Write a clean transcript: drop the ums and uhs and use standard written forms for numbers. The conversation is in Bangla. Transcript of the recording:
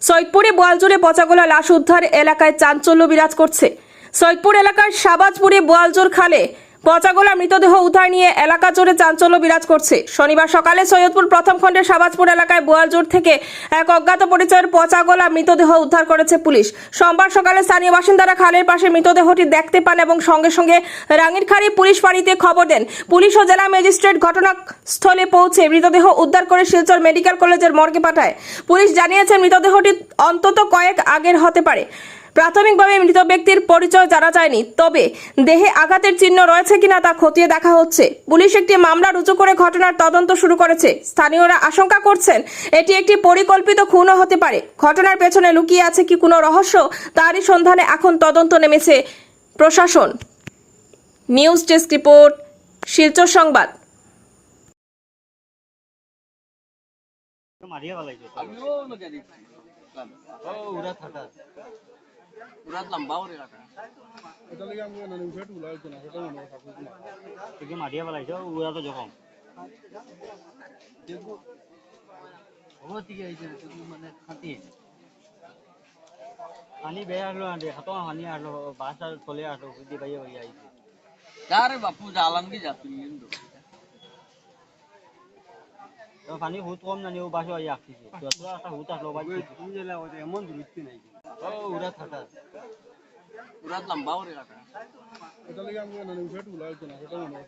সৈয়দপুরে বোয়ালজোরে পচাগোলা লাশ উদ্ধার এলাকায় চাঞ্চল্য বিরাজ করছে। সৈয়দপুর এলাকার শাহবাজপুরে বোয়ালজোর খালে পচাগোলা মৃতদেহ উদ্ধার নিয়ে এলাকা জুড়ে চাঞ্চল্য বিরাজ করছে। শনিবার সকালে সৈয়দপুর প্রথম খণ্ডের শাহবাজপুর এলাকায় বোয়ালজোর থেকে এক অজ্ঞাত পরিচয়ের পচাগোলা মৃতদেহ উদ্ধার করেছে পুলিশ। সোমবার সকালে স্থানীয় বাসিন্দারা খালের পাশে মৃতদেহটি দেখতে পান এবং সঙ্গে সঙ্গে রাঙ্গিরখাড়ি পুলিশ ফাঁড়িতে খবর দেন। পুলিশ ও জেলা ম্যাজিস্ট্রেট ঘটনাস্থলে পৌঁছে মৃতদেহ উদ্ধার করে শিলচর মেডিকেল কলেজের মর্গে পাঠায়। পুলিশ জানিয়েছে মৃতদেহটি অন্তত কয়েক আগের হতে পারে। প্রাথমিকভাবে মৃত ব্যক্তির পরিচয় জানা যায়নি, তবে দেহে আঘাতের চিহ্ন রয়েছে কিনা তা খতিয়ে দেখা হচ্ছে। পুলিশ একটি মামলা রুজু করে ঘটনার তদন্ত শুরু করেছে। স্থানীয়রা আশঙ্কা করছেন এটি একটি পরিকল্পিত খুনও হতে পারে। ঘটনার পেছনে লুকিয়ে আছে কি কোনো রহস্য, তারই সন্ধানে এখন তদন্ত নেমেছে প্রশাসন। নিউজ ডেস্ক রিপোর্ট, শিলচর সংবাদ। পানি বেয়া আসলো আন্টি হাতো পানি আসলো বাসা চলে আসলো বুদ্ধি পাইয়ে হয়ে আইছে यारे बापू जालन की जाती है তো পানি বহুত কম জানি ও বাসা আই আসছে যত একটা হুত আসলো ভাই তুই জেলা ওতে এমন দূরত্ব নাই ও উড়া থাকা पूरा लंबा हो रहा है এটা লাগে আমি না নিউজ টুলা হইছে না সেটা মনে হয়